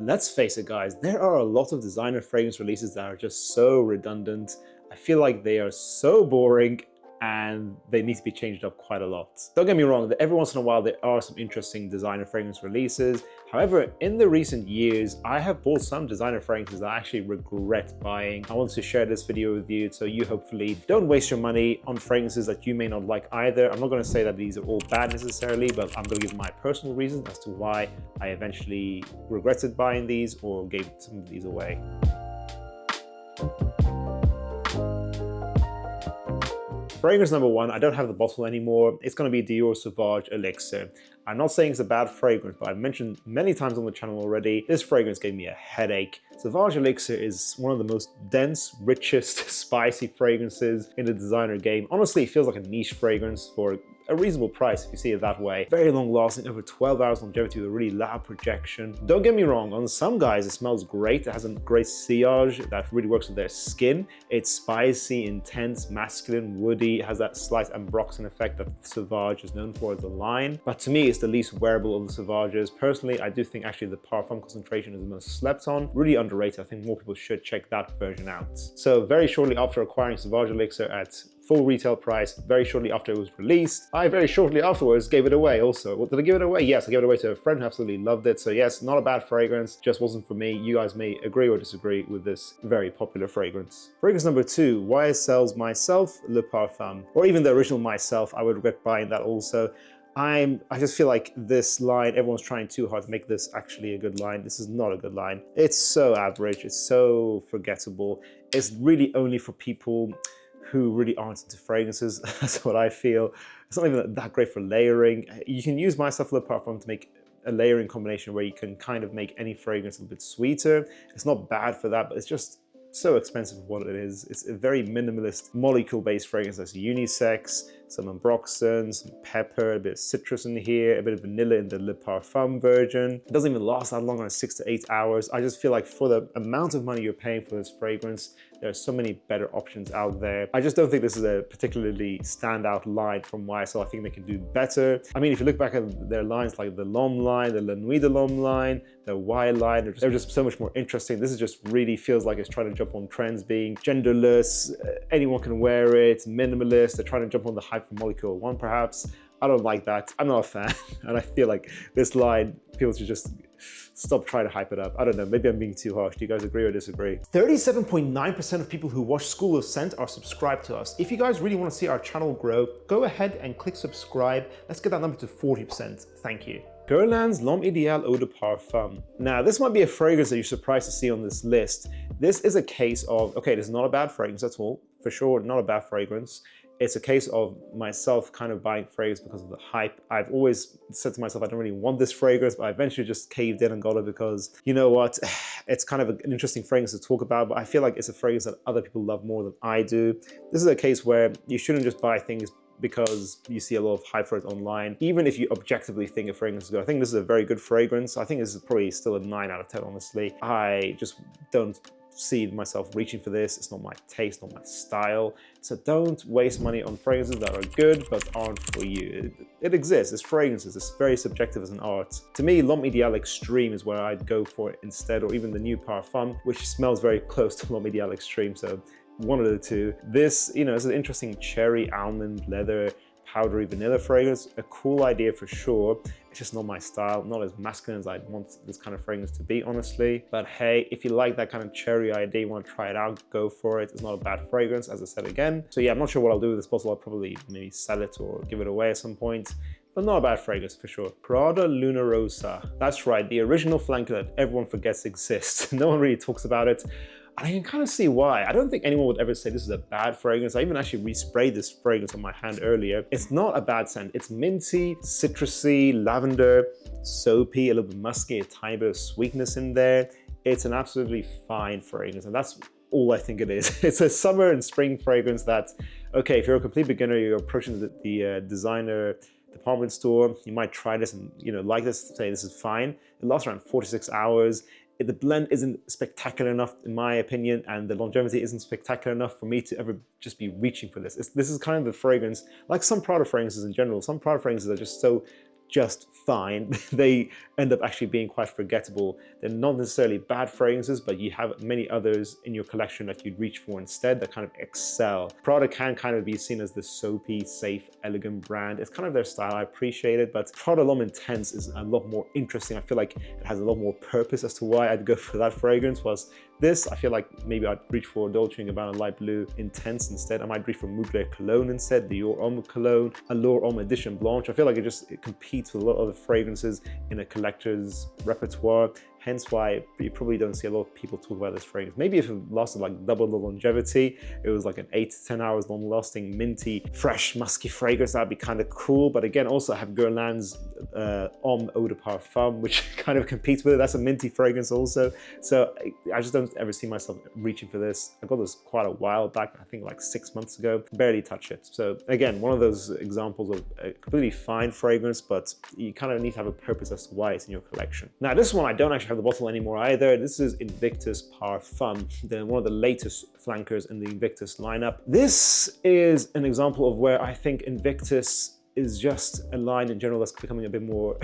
Let's face it, guys, there are a lot of designer fragrance releases that are just so redundant. I feel like they are so boring and they need to be changed up quite a lot. Don't get me wrong, every once in a while there are some interesting designer fragrance releases. However, in the recent years, I have bought some designer fragrances that I actually regret buying. I want to share this video with you so you hopefully don't waste your money on fragrances that you may not like either. I'm not going to say that these are all bad necessarily, but I'm going to give my personal reasons as to why I eventually regretted buying these or gave some of these away. Fragrance number one, I don't have the bottle anymore. It's going to be Dior Sauvage Elixir. I'm not saying it's a bad fragrance, but I've mentioned many times on the channel already, this fragrance gave me a headache. Sauvage Elixir is one of the most dense, richest, spicy fragrances in the designer game. Honestly, it feels like a niche fragrance for a reasonable price if you see it that way. Very long lasting, over 12 hours longevity with a really loud projection. Don't get me wrong, on some guys it smells great. It has a great sillage that really works with their skin. It's spicy, intense, masculine, woody. It has that slight ambroxan effect that Sauvage is known for as a line. But to me, it's the least wearable of the Sauvages. Personally, I do think actually the Parfum concentration is the most slept on. Really underrated. I think more people should check that version out. So very shortly after acquiring Sauvage Elixir at full retail price, very shortly after it was released, I very shortly afterwards gave it away also. Well, did I give it away? Yes, I gave it away to a friend who absolutely loved it. So yes, not a bad fragrance, just wasn't for me. You guys may agree or disagree with this very popular fragrance. Fragrance number two, YSL's MYSLF Parfum, or even the original MYSLF. I would regret buying that also. I just feel like this line, everyone's trying too hard to make this actually a good line. This is not a good line. It's so average, it's so forgettable. It's really only for people who really aren't into fragrances. That's what I feel. It's not even that great for layering. You can use MYSLF Parfum to make a layering combination where you can kind of make any fragrance a little bit sweeter. It's not bad for that, but it's just so expensive for what it is. It's a very minimalist molecule-based fragrance that's unisex, some ambroxan, some pepper, a bit of citrus in here, a bit of vanilla in the Le Parfum version. It doesn't even last that long, around 6 to 8 hours. I just feel like for the amount of money you're paying for this fragrance, there are so many better options out there. I just don't think this is a particularly standout line from YSL. I think they can do better. I mean, if you look back at their lines like the L'Homme line, the La Nuit de l'Homme line, the Y line, they're just so much more interesting. This is just really feels like it's trying to jump on trends, being genderless, anyone can wear it, minimalist. They're trying to jump on the hype from Molecule 1 perhaps. I don't like that. I'm not a fan. And I feel like this line, people should just stop trying to hype it up. I don't know, maybe I'm being too harsh. Do you guys agree or disagree? 37.9% of people who watch School of Scent are subscribed to us. If you guys really want to see our channel grow, go ahead and click subscribe. Let's get that number to 40%. Thank you. Guerlain's L'Homme Idéal Eau de Parfum. Now, this might be a fragrance that you're surprised to see on this list. This is a case of, okay, this is not a bad fragrance at all. For sure, not a bad fragrance. It's a case of myself kind of buying fragrance because of the hype. I've always said to myself, I don't really want this fragrance, but I eventually just caved in and got it because, you know what, it's kind of an interesting fragrance to talk about, but I feel like it's a fragrance that other people love more than I do. This is a case where you shouldn't just buy things because you see a lot of hype for it online. Even if you objectively think a fragrance is good, I think this is a very good fragrance. I think this is probably still a 9 out of 10, honestly. I just don't see myself reaching for this. It's not my taste, not my style. So don't waste money on fragrances that are good but aren't for you. It exists, it's fragrances, it's very subjective as an art. To me, L'Homme Idéal Extreme is where I'd go for it instead, or even the new Parfum, which smells very close to L'Homme Idéal Extreme, so one of the two. This, you know, is an interesting cherry, almond, leather, powdery vanilla fragrance. A cool idea for sure. It's just not my style, not as masculine as I'd want this kind of fragrance to be, honestly. But hey, if you like that kind of cherry idea, you want to try it out, go for it. It's not a bad fragrance, as I said again. So yeah, I'm not sure what I'll do with this bottle. I'll probably maybe sell it or give it away at some point. But not a bad fragrance for sure. Prada Luna Rossa. That's right, the original flanker that everyone forgets exists. No one really talks about it. And I can kind of see why. I don't think anyone would ever say this is a bad fragrance. I even actually resprayed this fragrance on my hand earlier. It's not a bad scent. It's minty, citrusy, lavender, soapy, a little bit musky, a tiny bit of sweetness in there. It's an absolutely fine fragrance, and that's all I think it is. It's a summer and spring fragrance that, okay, if you're a complete beginner, you're approaching the designer department store, you might try this and, you know, like this, say this is fine. It lasts around 46 hours. The blend isn't spectacular enough in my opinion, and the longevity isn't spectacular enough for me to ever just be reaching for this. This is kind of the fragrance, like some Prada fragrances in general. Some Prada fragrances are just so just fine. They end up actually being quite forgettable. They're not necessarily bad fragrances, but you have many others in your collection that you'd reach for instead that kind of excel. Prada can kind of be seen as the soapy, safe, elegant brand. It's kind of their style. I appreciate it, but Prada L'Homme Intense is a lot more interesting. I feel like it has a lot more purpose as to why I'd go for that fragrance. Was this, I feel like maybe I'd reach for Dolce&Gabbana Light Blue Intense instead. I might reach for Mugler Cologne instead, Dior Homme Cologne, Allure Homme Edition Blanche. I feel like it competes with a lot of other fragrances in a collector's repertoire. Hence why you probably don't see a lot of people talk about this fragrance. Maybe if it lasted like double the longevity, it was like an 8 to 10 hours long lasting, minty, fresh, musky fragrance, that'd be kind of cool. But again, also I have Guerlain's Homme Eau de Parfum, which kind of competes with it. That's a minty fragrance also. So I just don't ever see myself reaching for this. I got this quite a while back, I think like 6 months ago, barely touch it. So again, one of those examples of a completely fine fragrance, but you kind of need to have a purpose as to why it's in your collection. Now this one, I don't actually have the bottle anymore either. This is Invictus Parfum, one of the latest flankers in the Invictus lineup. This is an example of where I think Invictus is just a line in general that's becoming a bit more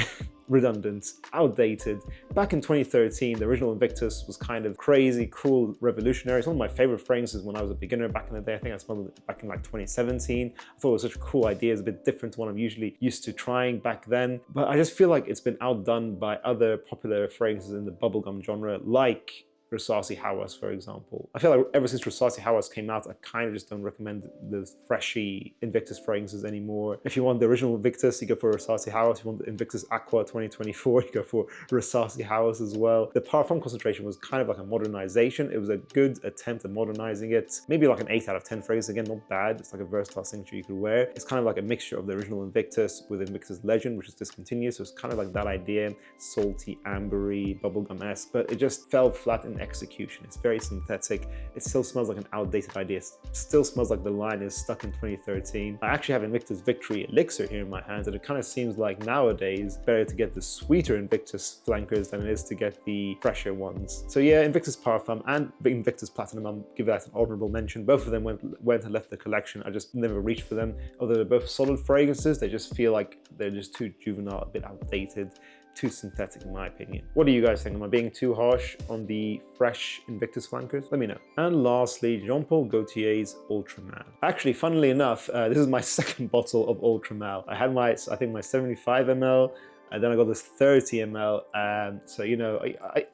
redundant, outdated. Back in 2013, the original Invictus was kind of crazy, cool, revolutionary. It's one of my favorite fragrances when I was a beginner back in the day. I think I smelled it back in like 2017. I thought it was such a cool idea. It's a bit different to what I'm usually used to trying back then. But I just feel like it's been outdone by other popular fragrances in the bubblegum genre, like Rossa Hawas, for example. I feel like ever since Rossa Hawas came out, I kind of just don't recommend the freshy Invictus fragrances anymore. If you want the original Invictus, you go for Rossa Hawas. If you want the Invictus Aqua 2024, you go for Rossa Hawas as well. The Parfum concentration was kind of like a modernization. It was a good attempt at modernizing it. Maybe like an 8 out of 10 fragrance. Again, not bad. It's like a versatile signature you could wear. It's kind of like a mixture of the original Invictus with Invictus Legend, which is discontinued. So it's kind of like that idea, salty, ambery, bubblegum-esque, but it just fell flat in execution. It's very synthetic. It still smells like an outdated idea. It still smells like the line is stuck in 2013. I actually have Invictus Victory Elixir here in my hands, and it kind of seems like nowadays better to get the sweeter Invictus flankers than it is to get the fresher ones. So yeah, Invictus Parfum and Invictus Platinum, I'll give that an honorable mention. Both of them went and left the collection. I just never reached for them. Although they're both solid fragrances, they just feel like they're just too juvenile, a bit outdated, too synthetic in my opinion. What do you guys think? Am I being too harsh on the fresh Invictus flankers? Let me know. And lastly, Jean Paul Gaultier's Ultra Mal. Actually, funnily enough, this is my second bottle of Ultra Mal. I had my 75 ml, and then I got this 30 ml. So, you know,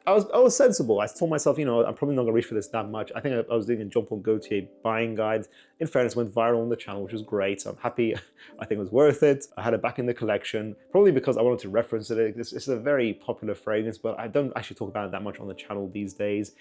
I was sensible. I told myself, you know, I'm probably not gonna reach for this that much. I think I was doing a Jean Paul Gaultier buying guide. In fairness, went viral on the channel, which was great. So I'm happy. I think it was worth it. I had it back in the collection, probably because I wanted to reference it. It's a very popular fragrance, but I don't actually talk about it that much on the channel these days.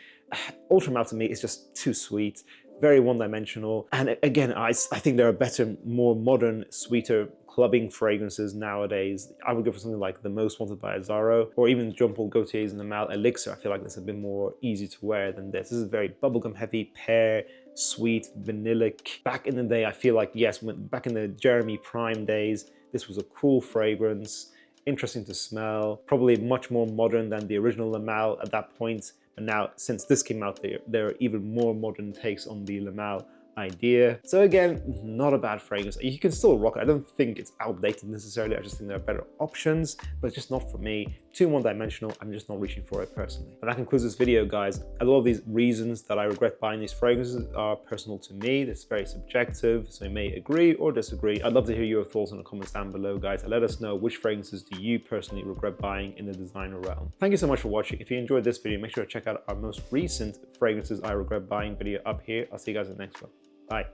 Ultra Mal to me is just too sweet, very one-dimensional. And again, I think there are better, more modern, sweeter clubbing fragrances nowadays. I would go for something like The Most Wanted by Azzaro, or even Jean Paul Gaultier's in the Mal Elixir. I feel like that's a bit more easy to wear than this. This is very bubblegum heavy, pear, sweet, vanillic. Back in the day, I feel like, yes, back in the Jeremy Prime days, this was a cool fragrance, interesting to smell, probably much more modern than the original Le Mal at that point. And now, since this came out, there are even more modern takes on the Le Mal idea. So again, not a bad fragrance. You can still rock it. I don't think it's outdated necessarily. I just think there are better options, but it's just not for me. Too one-dimensional. I'm just not reaching for it personally. And that concludes this video, guys. A lot of these reasons that I regret buying these fragrances are personal to me. It's very subjective, so you may agree or disagree. I'd love to hear your thoughts in the comments down below, guys. And let us know which fragrances do you personally regret buying in the designer realm. Thank you so much for watching. If you enjoyed this video, make sure to check out our most recent fragrances I regret buying video up here. I'll see you guys in the next one. Bye.